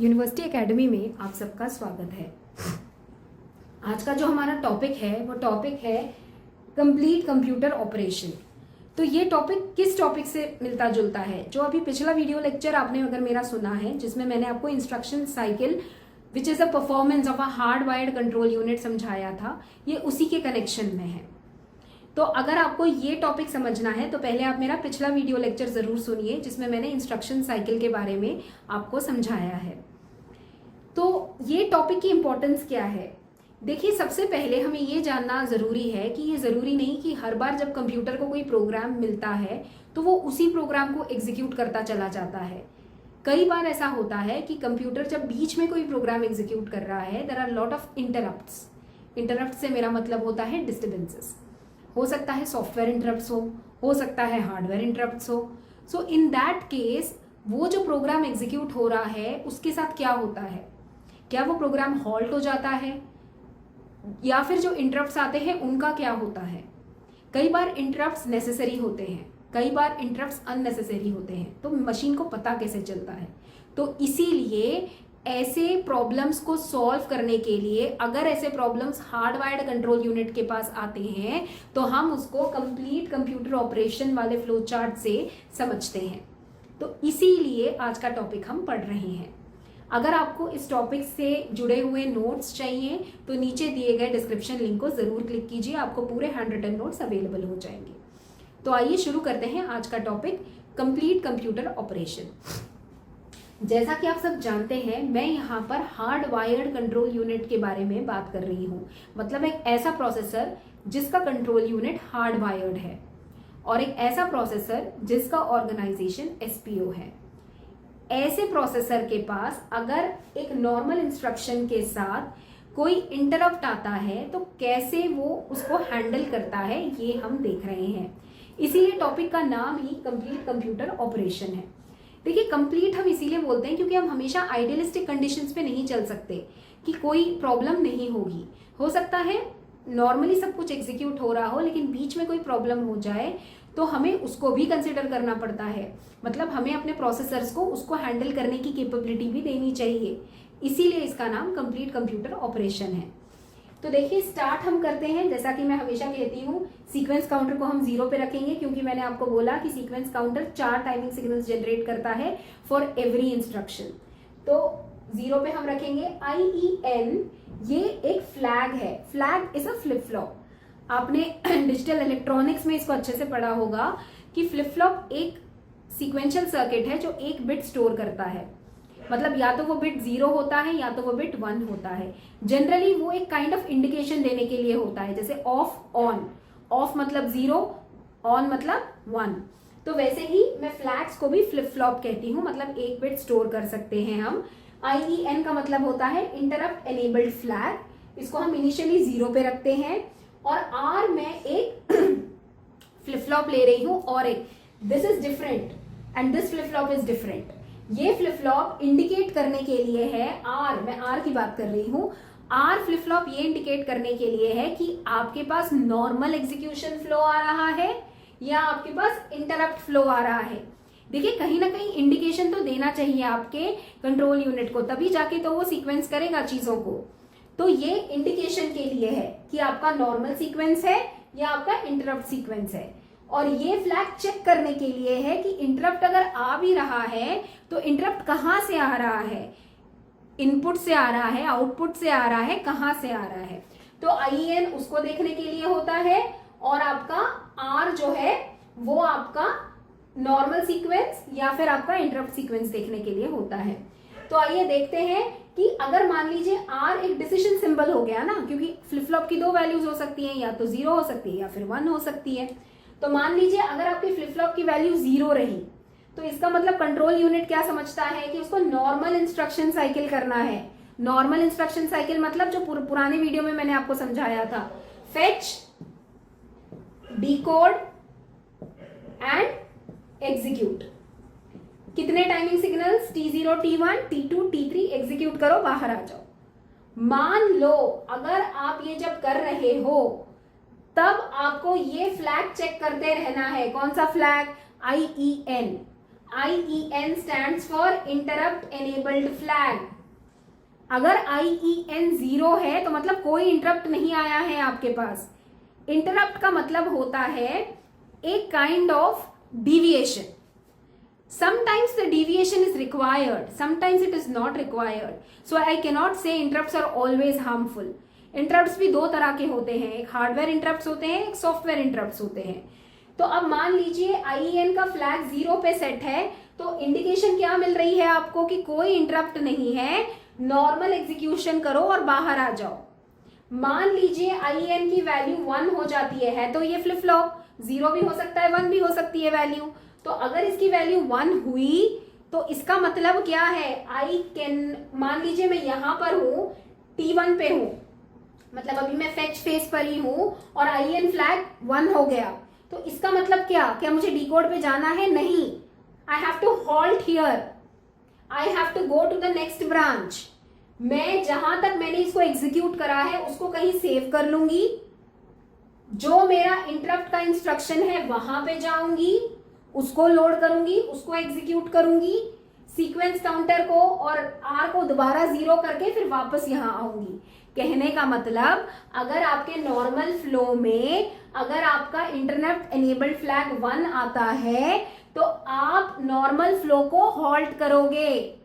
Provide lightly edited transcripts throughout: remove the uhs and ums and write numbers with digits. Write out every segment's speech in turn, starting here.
University academy में आप सबका स्वागत है। आज का जो हमारा टॉपिक है वो टॉपिक है कंप्लीट कंप्यूटर ऑपरेशन। तो ये टॉपिक किस टॉपिक से मिलता जुलता है? जो अभी पिछला वीडियो लेक्चर आपने अगर मेरा सुना है, जिसमें मैंने आपको instruction cycle which is a performance of a hard wired control unit समझाया था, ये उसी के कनेक्शन में है। तो अगर आपको ये टॉपिक समझना है तो पहले आप मेरा पिछला वीडियो लेक्चर जरूर सुनिए, जिसमें मैंने इंस्ट्रक्शन साइकिल के बारे में आपको समझाया है। तो ये टॉपिक की इंपॉर्टेंस क्या है? देखिए, सबसे पहले हमें ये जानना ज़रूरी है कि ये ज़रूरी नहीं कि हर बार जब कंप्यूटर को कोई प्रोग्राम मिलता है तो वो उसी प्रोग्राम को एग्जीक्यूट करता चला जाता है। कई बार ऐसा होता है कि कंप्यूटर जब बीच में कोई प्रोग्राम एग्जीक्यूट कर रहा है, there are lot of interrupts. Interrupt से मेरा मतलब होता है डिस्टर्बेंसेस। हो सकता है सॉफ्टवेयर इंटरप्ट्स हो सकता है हार्डवेयर इंटरप्ट्स हो। सो इन दैट केस वो जो प्रोग्राम एग्जीक्यूट हो रहा है उसके साथ क्या होता है? क्या वो प्रोग्राम हॉल्ट हो जाता है, या फिर जो इंटरप्ट्स आते हैं उनका क्या होता है? कई बार इंटरप्ट्स नेसेसरी होते हैं, कई बार इंटरप्ट्स अननेसेसरी होते हैं। तो मशीन को पता कैसे चलता है? तो इसीलिए ऐसे प्रॉब्लम्स को सॉल्व करने के लिए अगर ऐसे प्रॉब्लम्स हार्डवायर्ड कंट्रोल यूनिट के पास आते हैं तो हम उसको कंप्लीट कंप्यूटर ऑपरेशन वाले फ्लो चार्ट से समझते हैं। तो इसीलिए आज का टॉपिक हम पढ़ रहे हैं। अगर आपको इस टॉपिक से जुड़े हुए नोट्स चाहिए तो नीचे दिए गए डिस्क्रिप्शन लिंक को जरूर क्लिक कीजिए, आपको पूरे हैंड रिटन नोट्स अवेलेबल हो जाएंगे। तो आइए शुरू करते हैं आज का टॉपिक, कंप्लीट कंप्यूटर ऑपरेशन। जैसा कि आप सब जानते हैं, मैं यहाँ पर हार्ड वायर्ड कंट्रोल यूनिट के बारे में बात कर रही हूँ। मतलब एक ऐसा प्रोसेसर जिसका कंट्रोल यूनिट हार्ड वायर्ड है, और एक ऐसा प्रोसेसर जिसका ऑर्गेनाइजेशन एसपीओ है। ऐसे प्रोसेसर के पास अगर एक नॉर्मल इंस्ट्रक्शन के साथ कोई इंटरप्ट आता है तो कैसे वो उसको हैंडल करता है, ये हम देख रहे हैं। इसीलिए टॉपिक का नाम ही कंप्लीट कंप्यूटर ऑपरेशन है। देखिए, कंप्लीट हम इसीलिए बोलते हैं क्योंकि हम हमेशा आइडियलिस्टिक कंडीशंस पे नहीं चल सकते कि कोई प्रॉब्लम नहीं होगी। हो सकता है नॉर्मली सब कुछ एग्जीक्यूट हो रहा हो, लेकिन बीच में कोई प्रॉब्लम हो जाए तो हमें उसको भी कंसिडर करना पड़ता है। मतलब हमें अपने प्रोसेसर्स को उसको हैंडल करने की कैपेबिलिटी भी देनी चाहिए। इसीलिए इसका नाम कंप्लीट कंप्यूटर ऑपरेशन है। तो देखिए, स्टार्ट हम करते हैं। जैसा कि मैं हमेशा कहती हूँ, सीक्वेंस काउंटर को हम 0 पे रखेंगे क्योंकि मैंने आपको बोला कि sequence counter 4 timing signals generate करता है फॉर एवरी इंस्ट्रक्शन। तो 0 पे हम रखेंगे IEN। ये एक फ्लैग है। Flag is a flip flop. आपने डिजिटल इलेक्ट्रॉनिक्स में इसको अच्छे से पढ़ा होगा कि फ्लिप फ्लॉप एक सीक्वेंशियल सर्किट है जो एक बिट स्टोर करता है। मतलब या तो वो बिट 0 होता है या तो वो बिट 1 होता है। जनरली वो एक काइंड ऑफ इंडिकेशन देने के लिए होता है, जैसे ऑफ ऑन। ऑफ मतलब 0, ऑन मतलब 1। तो वैसे ही मैं फ्लैग्स को भी फ्लिप फ्लॉप कहती हूँ, मतलब एक बिट स्टोर कर सकते हैं हम। IEN का मतलब होता है इंटरप्ट एनेबल्ड फ्लैग। इसको हम इनिशियली 0 पे रखते हैं। और R मैं एक फ्लिप फ्लॉप ले रही हूँ और एक, this is different and this flip flop is different. ये फ्लिप फ्लॉप इंडिकेट करने के लिए है, R, मैं R की बात कर रही हूँ। R फ्लिप फ्लॉप ये इंडिकेट करने के लिए है कि आपके पास नॉर्मल एग्जीक्यूशन फ्लो आ रहा है या आपके पास इंटरप्ट फ्लो आ रहा है। देखिए, कहीं ना कहीं इंडिकेशन तो देना चाहिए आपके कंट्रोल यूनिट को, तभी जाके तो वो सीक्वेंस करेगा चीजों को। तो ये इंडिकेशन के लिए है कि आपका नॉर्मल सीक्वेंस है या आपका इंटरप्ट सीक्वेंस है। और ये फ्लैग चेक करने के लिए है कि इंटरप्ट अगर आ भी रहा है तो इंटरप्ट कहाँ से आ रहा है, इनपुट से आ रहा है, आउटपुट से आ रहा है, कहाँ से आ रहा है। तो IEN उसको देखने के लिए होता है, और आपका R जो है वो आपका नॉर्मल सीक्वेंस या फिर आपका इंटरप्ट सीक्वेंस देखने के लिए होता है। तो आइए देखते हैं कि अगर मान लीजिए R एक डिसीजन सिंबल हो गया ना, क्योंकि फ्लिप फ्लॉप की 2 वैल्यूज हो सकती हैं, या तो 0 हो सकती है या फिर 1 हो सकती है। तो मान लीजिए अगर आपकी फ्लिप फ्लॉप की वैल्यू 0 रही तो इसका मतलब कंट्रोल यूनिट क्या समझता है कि उसको नॉर्मल इंस्ट्रक्शन साइकिल करना है। नॉर्मल इंस्ट्रक्शन साइकिल मतलब जो पुराने वीडियो में मैंने आपको समझाया था, फेच, डिकोड एंड एग्जीक्यूट। कितने timing signals, T0, T1, T2, T3, execute करो, बाहर आ जाओ। मान लो अगर आप ये जब कर रहे हो तब आपको ये फ्लैग चेक करते रहना है। कौन सा flag? IEN। IEN stands for interrupt enabled flag. अगर IEN 0 है तो मतलब कोई इंटरप्ट नहीं आया है आपके पास. इंटरप्ट का मतलब होता है एक kind of deviation. Sometimes the deviation is required, sometimes it is not required. So I cannot say interrupts are always harmful. Interrupts भी दो तरह के होते हैं, एक हार्डवेयर इंटरप्ट्स होते हैं, एक सॉफ्टवेयर इंटरप्ट्स होते हैं. तो अब मान लीजिए IEN का फ्लैग 0 पे सेट है, तो इंडिकेशन क्या मिल रही है आपको कि कोई इंटरप्ट नहीं है, नॉर्मल एग्जीक्यूशन करो और बाहर आ जाओ. मान लीजिए IEN की वैल्यू 1 हो जाती है तो ये फ्लिप फ्लॉप 0 भी हो सकता है, 1 भी हो सकती है वैल्यू. तो अगर इसकी वैल्यू 1 हुई तो इसका मतलब क्या है, आई कैन, मान लीजिए मैं यहां पर हूं, T1 पे हूं, मतलब अभी मैं फेच फेस पर ही हूं और IEN फ्लैग 1 हो गया. तो इसका मतलब क्या मुझे डिकोड पे जाना है? नहीं. I have to halt here, I have to go to the next branch. मैं जहां तक मैंने इसको एग्जीक्यूट करा है उसको कहीं सेव कर लूंगी, जो मेरा इंटरप्ट का इंस्ट्रक्शन है वहां पे जाऊंगी, उसको लोड करूंगी, उसको एग्जीक्यूट करूंगी, सीक्वेंस काउंटर को और आर को दोबारा 0 करके फिर वापस यहां आऊंगी. कहने का मतलब अगर आपके नॉर्मल फ्लो में अगर आपका इंटरप्ट एनेबल्ड फ्लैग 1 आता है तो आप नॉर्मल फ्लो को हॉल्ट करोगे.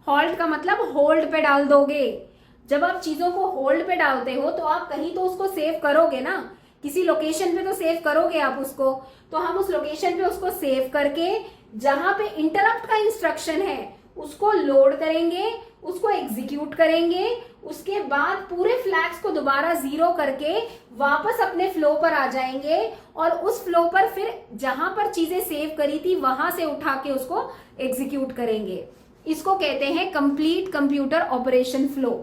हॉल्ट का मतलब होल्ड पे डाल दोगे. जब आप चीजों को होल्ड पे डालते हो तो आप कहीं तो उसको सेव करोगे ना, किसी लोकेशन पे तो सेव करोगे आप उसको. तो हम उस लोकेशन पे उसको सेव करके जहां पे इंटरप्ट का इंस्ट्रक्शन है उसको लोड करेंगे, उसको एग्जीक्यूट करेंगे, उसके बाद पूरे फ्लैग्स को दोबारा 0 करके वापस अपने फ्लो पर आ जाएंगे और उस फ्लो पर फिर जहां पर चीजें सेव करी थी वहां से उठा के उसको एग्जीक्यूट करेंगे. इसको कहते हैं कंप्लीट कंप्यूटर ऑपरेशन फ्लो.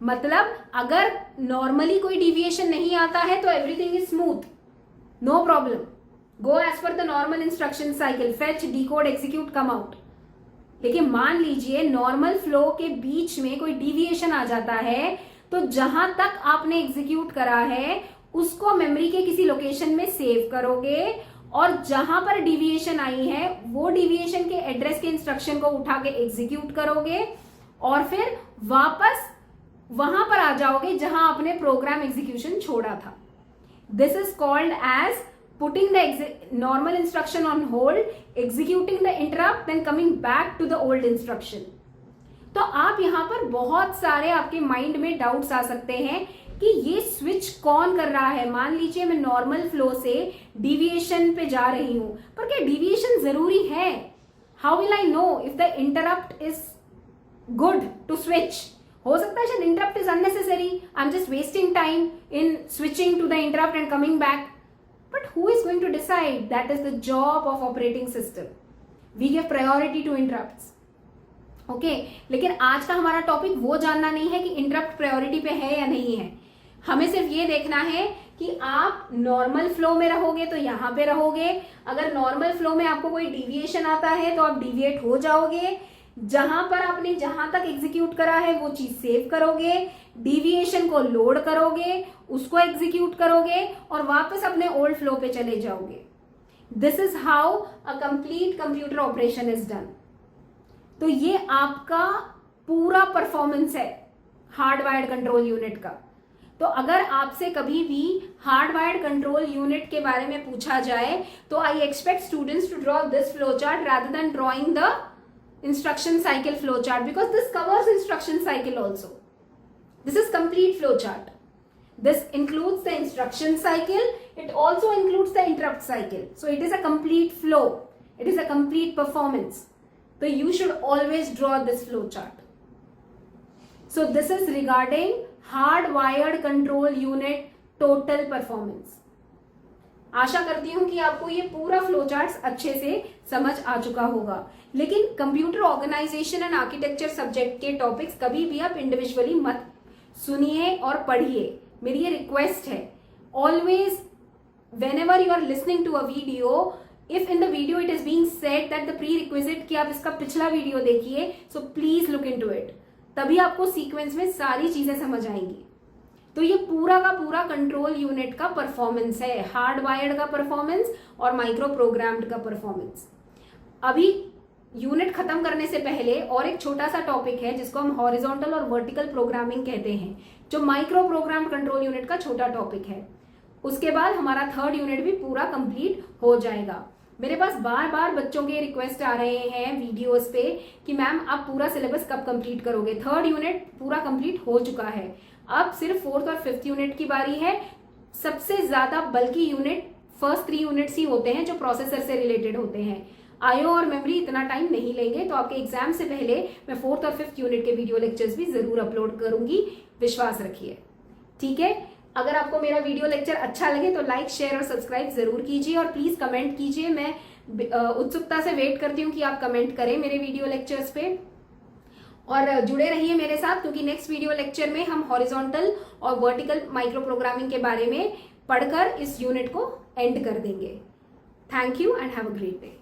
मतलब अगर नॉर्मली कोई डिविएशन नहीं आता है तो everything is smooth, no problem, go as per the normal instruction cycle, fetch, decode, execute, come out. लेकिन मान लीजिए नॉर्मल फ्लो के बीच में कोई डिविएशन आ जाता है तो जहां तक आपने एग्जीक्यूट करा है उसको मेमोरी के किसी लोकेशन में सेव करोगे और जहां पर डिविएशन आई है वो डिविएशन के एड्रेस के इंस्ट्रक्शन को उठा के एग्जीक्यूट करोगे और फिर वापस वहां पर आ जाओगे जहां आपने प्रोग्राम एग्जीक्यूशन छोड़ा था. This is called as putting the normal instruction on hold, executing the interrupt, then coming back to the old instruction. तो आप यहाँ पर बहुत सारे आपके माइंड में डाउट्स आ सकते हैं कि ये स्विच कौन कर रहा है. मान लीजिए मैं नॉर्मल फ्लो से डिविएशन पे जा रही हूं, पर क्या डिविएशन जरूरी है? How will I know if the interrupt is good to switch? हो सकता है शायद interrupt is unnecessary, I am just wasting time in switching to the interrupt and coming back. But who is going to decide? That is the job of operating system. We give priority to interrupts. Okay? लेकिन आज का हमारा topic वो जानना नहीं है कि interrupt priority पे है या नहीं है. हमें सिर्फ ये देखना है कि आप नॉर्मल फ्लो में रहोगे तो यहां पे रहोगे, अगर नॉर्मल फ्लो में आपको कोई डिविएशन आता है तो आप डिविएट हो जाओगे, जहां पर आपने जहां तक एग्जीक्यूट करा है वो चीज सेव करोगे, डिविएशन को लोड करोगे, उसको एग्जीक्यूट करोगे और वापस अपने ओल्ड फ्लो पे चले जाओगे. This is how a complete computer operation is done. तो ये आपका पूरा परफॉर्मेंस है हार्डवायर्ड कंट्रोल यूनिट का. तो अगर आपसे कभी भी हार्डवायर्ड कंट्रोल यूनिट के बारे में पूछा जाए तो I expect students to draw this flow chart rather than drawing the instruction cycle flow chart, because this covers instruction cycle also. This is complete flow chart. This includes the instruction cycle, it also includes the interrupt cycle. So it is a complete flow, it is a complete performance. So you should always draw this flow chart. So this is regarding hardwired control unit total performance. आशा करती हूं कि आपको ये पूरा flow charts अच्छे से समझ आ चुका होगा. लेकिन computer organization and architecture subject के टॉपिक्स कभी भी आप इंडिविजुअली मत सुनिए और पढ़िए. मेरी ये रिक्वेस्ट है, always whenever you are listening to a video, if in the video it is being said that the prerequisite कि आप इसका पिछला वीडियो देखिए, so please look into it. तभी आपको सीक्वेंस में सारी चीजें समझ आएंगी. तो ये पूरा का पूरा कंट्रोल यूनिट का परफॉर्मेंस है, हार्डवायर्ड का परफॉर्मेंस और माइक्रो प्रोग्राम्ड का परफॉर्मेंस. अभी यूनिट खत्म करने से पहले और एक छोटा सा टॉपिक है जिसको हम हॉरिजॉन्टल और वर्टिकल प्रोग्रामिंग कहते हैं, जो माइक्रो प्रोग्राम कंट्रोल यूनिट का छोटा टॉपिक है। उसके बाद हमारा थर्ड यूनिट भी पूरा कंप्लीट हो जाएगा। मेरे पास बार बार बच्चों के रिक्वेस्ट आ रहे हैं वीडियोस पे कि मैम आप पूरा सिलेबस कब कंप्लीट करोगे। थर्ड यूनिट पूरा कंप्लीट हो चुका है, अब सिर्फ फोर्थ और फिफ्थ यूनिट की बारी है। सबसे ज्यादा बल्कि यूनिट फर्स्ट 3 यूनिट्स ही होते हैं जो प्रोसेसर से रिलेटेड होते हैं। आईओ और मेमोरी इतना टाइम नहीं लेंगे, तो आपके एग्जाम से पहले मैं फोर्थ और फिफ्थ यूनिट के वीडियो लेक्चर्स भी जरूर अपलोड करूंगी, विश्वास रखिए। ठीक है, अगर आपको मेरा वीडियो लेक्चर अच्छा लगे तो लाइक, शेयर और सब्सक्राइब जरूर कीजिए और प्लीज कमेंट कीजिए। मैं उत्सुकता से वेट करती हूँ कि आप कमेंट करें मेरे वीडियो लेक्चर्स पे, और जुड़े रहिए मेरे साथ, क्योंकि नेक्स्ट वीडियो लेक्चर में हम हॉरिजॉन्टल और वर्टिकल माइक्रो प्रोग्रामिंग के बारे में पढ़कर इस यूनिट को एंड कर देंगे। Thank you and have a great day.